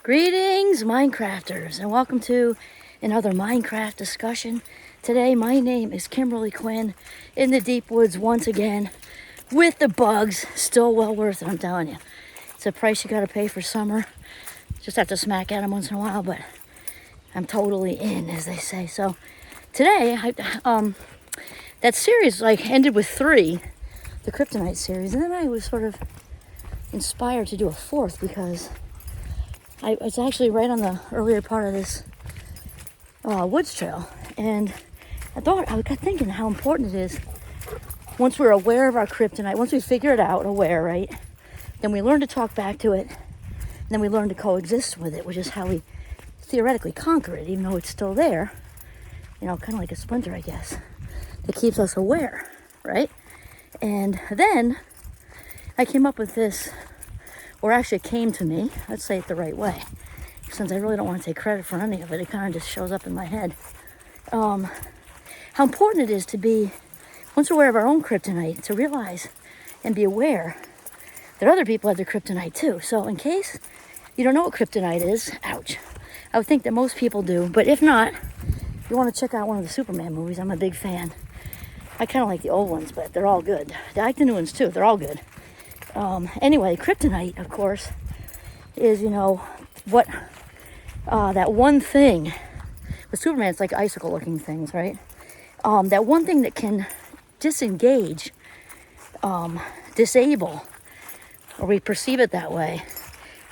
Greetings, Minecrafters, and welcome to another Minecraft discussion. Today, my name is Kimberly Quinn in the deep woods once again with the bugs. Still well worth it, I'm telling you. It's a price you gotta pay for summer. Just have to smack at them once in a while, but I'm totally in, as they say. So today, that series ended with 3, the Kryptonite series, and then I was sort of inspired to do a 4th because I was actually right on the earlier part of this woods trail, and I got thinking how important it is once we're aware of our kryptonite, once we figure it out, aware, right? Then we learn to talk back to it, and then we learn to coexist with it, which is how we theoretically conquer it, even though it's still there, kind of like a splinter, I guess, that keeps us aware, right? And then I came up with this, or actually it came to me, let's say it the right way, since I really don't want to take credit for any of it, it kind of just shows up in my head. How important it is to be, once we're aware of our own kryptonite, to realize and be aware that other people have their kryptonite too. So in case you don't know what kryptonite is, ouch, I would think that most people do, but if not, you want to check out one of the Superman movies. I'm a big fan. I kind of like the old ones, but they're all good. I like the new ones too, they're all good. Anyway, kryptonite, of course, is, what, that one thing, with Superman, it's like icicle looking things, right? That one thing that can disengage, disable, or we perceive it that way,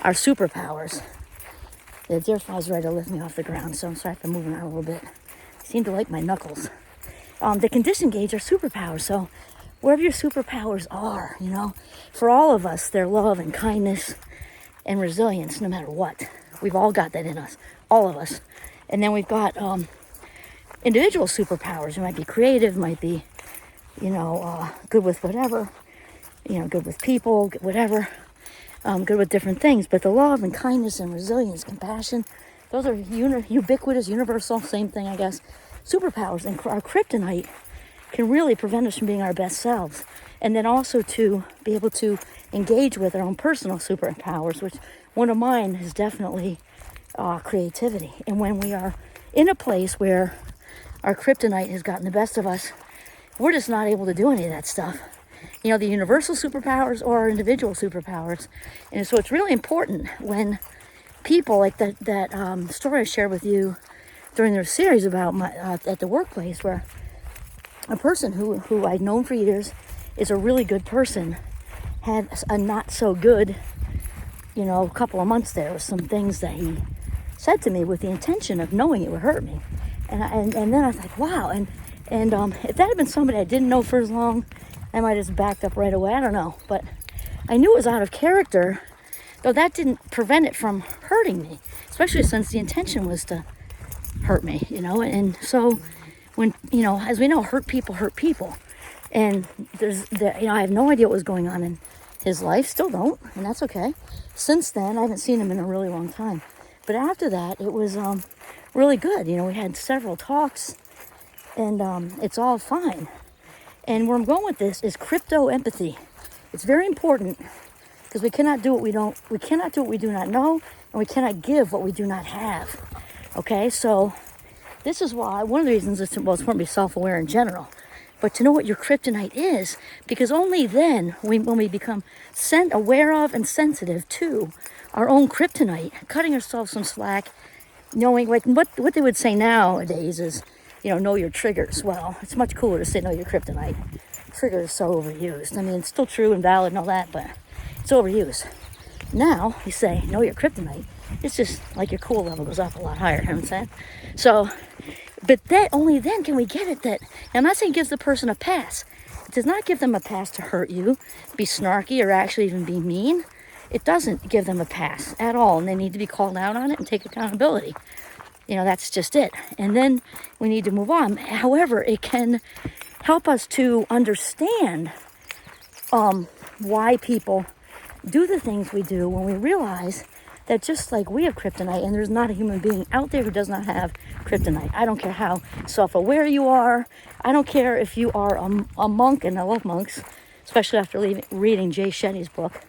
our superpowers. The deer flies ready to lift me off the ground, so I'm sorry if I'm moving around a little bit. I seem to like my knuckles. That can disengage our superpowers, so wherever your superpowers are, for all of us, they're love and kindness and resilience, no matter what. We've all got that in us, all of us. And then we've got individual superpowers. It might be creative, might be, good with whatever, good with people, whatever, good with different things. But the love and kindness and resilience, compassion, those are ubiquitous, universal, same thing, I guess, superpowers. And our kryptonite can really prevent us from being our best selves. And then also to be able to engage with our own personal superpowers, which one of mine is definitely creativity. And when we are in a place where our kryptonite has gotten the best of us, we're just not able to do any of that stuff. The universal superpowers or our individual superpowers. And so it's really important when people like that story I shared with you during their series about at the workplace, where a person who I'd known for years is a really good person had a not so good, couple of months there with some things that he said to me with the intention of knowing it would hurt me. And then I was like, wow. And if that had been somebody I didn't know for as long, I might have just backed up right away. I don't know. But I knew it was out of character, though that didn't prevent it from hurting me, especially since the intention was to hurt me, And so when, as we know, hurt people. And I have no idea what was going on in his life, still don't, and that's okay. Since then, I haven't seen him in a really long time. But after that, it was really good. We had several talks, and it's all fine. And where I'm going with this is Krypto-empathy. It's very important because we cannot do what we do not know, and we cannot give what we do not have. Okay, so this is why, one of the reasons it's important to be self-aware in general, but to know what your kryptonite is, because only then, when we become aware of and sensitive to our own kryptonite, cutting ourselves some slack, knowing what they would say nowadays is, know your triggers. Well, it's much cooler to say know your kryptonite. Trigger is so overused. I mean, it's still true and valid and all that, but it's overused. Now, you say know your kryptonite. It's just like your cool level goes up a lot higher, you know what I'm saying? So, but only then can we get it that, I'm not saying it gives the person a pass. It does not give them a pass to hurt you, be snarky, or actually even be mean. It doesn't give them a pass at all, and they need to be called out on it and take accountability. That's just it. And then we need to move on. However, it can help us to understand why people do the things we do when we realize that just like we have kryptonite, and there's not a human being out there who does not have kryptonite. I don't care how self-aware you are. I don't care if you are a monk, and I love monks, especially after reading Jay Shetty's book.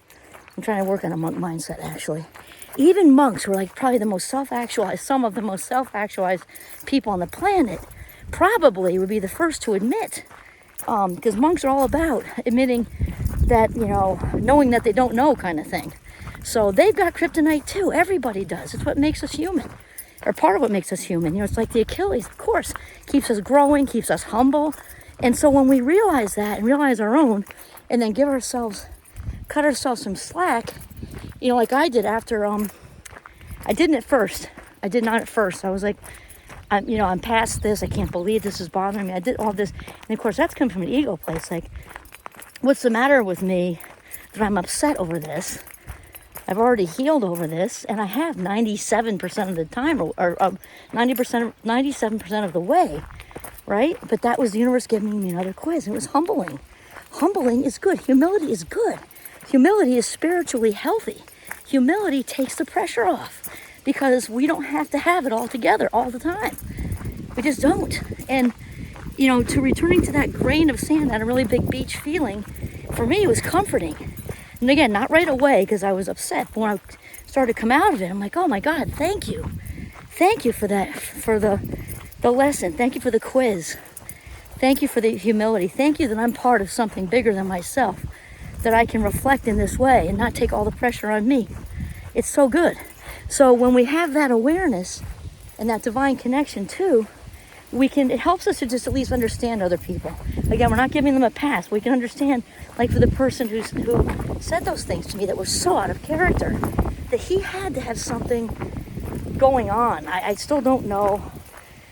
I'm trying to work on a monk mindset, actually. Even monks, who are like probably the most self-actualized, some of the most self-actualized people on the planet, probably would be the first to admit, because monks are all about admitting that, you know, knowing that they don't know kind of thing. So they've got kryptonite too. Everybody does. It's what makes us human, or part of what makes us human. You know, it's like the Achilles, of course, keeps us growing, keeps us humble. And so when we realize that and realize our own, and then cut ourselves some slack, you know, like I did after, I didn't at first. I did not at first. I was like, I'm past this. I can't believe this is bothering me. I did all this. And of course, that's coming from an ego place. Like, what's the matter with me that I'm upset over this? I've already healed over this, and I have 97% of the time, or 97% of the way, right? But that was the universe giving me another quiz. It was humbling. Humbling is good. Humility is good. Humility is spiritually healthy. Humility takes the pressure off, because we don't have to have it all together all the time. We just don't. And, you know, to returning to that grain of sand, that a really big beach feeling, for me, it was comforting. And again, not right away, because I was upset. But when I started to come out of it, I'm like, oh my God, thank you. Thank you for that, for the lesson. Thank you for the quiz. Thank you for the humility. Thank you that I'm part of something bigger than myself, that I can reflect in this way and not take all the pressure on me. It's so good. So when we have that awareness and that divine connection too, it helps us to just at least understand other people. Again, we're not giving them a pass. We can understand, like for the person who said those things to me that were so out of character, that he had to have something going on. I still don't know,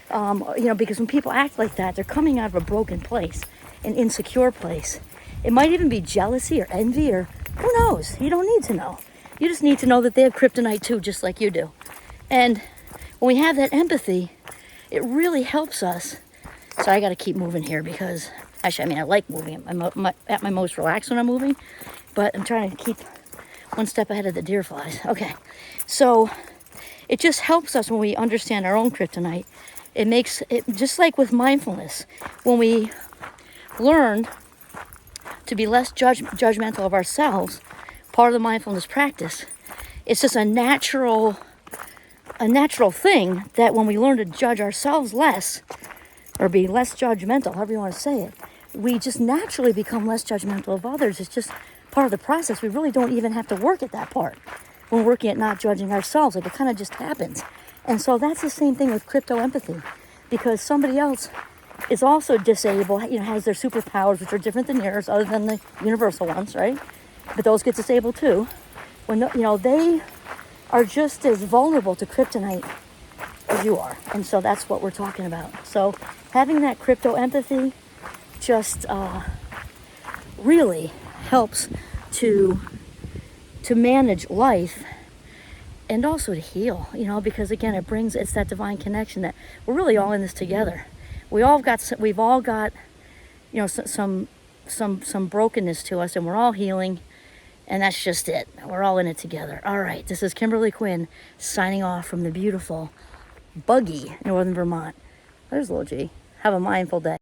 because when people act like that, they're coming out of a broken place, an insecure place. It might even be jealousy or envy, or who knows? You don't need to know. You just need to know that they have kryptonite too, just like you do. And when we have that empathy, it really helps us. So I got to keep moving here, because actually, I like moving. I'm at my most relaxed when I'm moving, but I'm trying to keep one step ahead of the deer flies. Okay, so it just helps us when we understand our own kryptonite. It makes it just like with mindfulness. When we learn to be less judgmental of ourselves, part of the mindfulness practice, it's just a natural thing that when we learn to judge ourselves less, or be less judgmental, however you want to say it, we just naturally become less judgmental of others. It's just part of the process. We really don't even have to work at that part when we're working at not judging ourselves. Like, it kind of just happens. And so that's the same thing with krypto-empathy, because somebody else is also disabled, has their superpowers, which are different than yours, other than the universal ones, right? But those get disabled too. When they are just as vulnerable to kryptonite as you are. And so that's what we're talking about. So having that krypto-empathy just really helps to manage life, and also to heal, because again, it's that divine connection that we're really all in this together. We've all got some brokenness to us, and we're all healing. And that's just it. We're all in it together. All right, this is Kimberly Quinn signing off from the beautiful, buggy Northern Vermont. There's little G. Have a mindful day.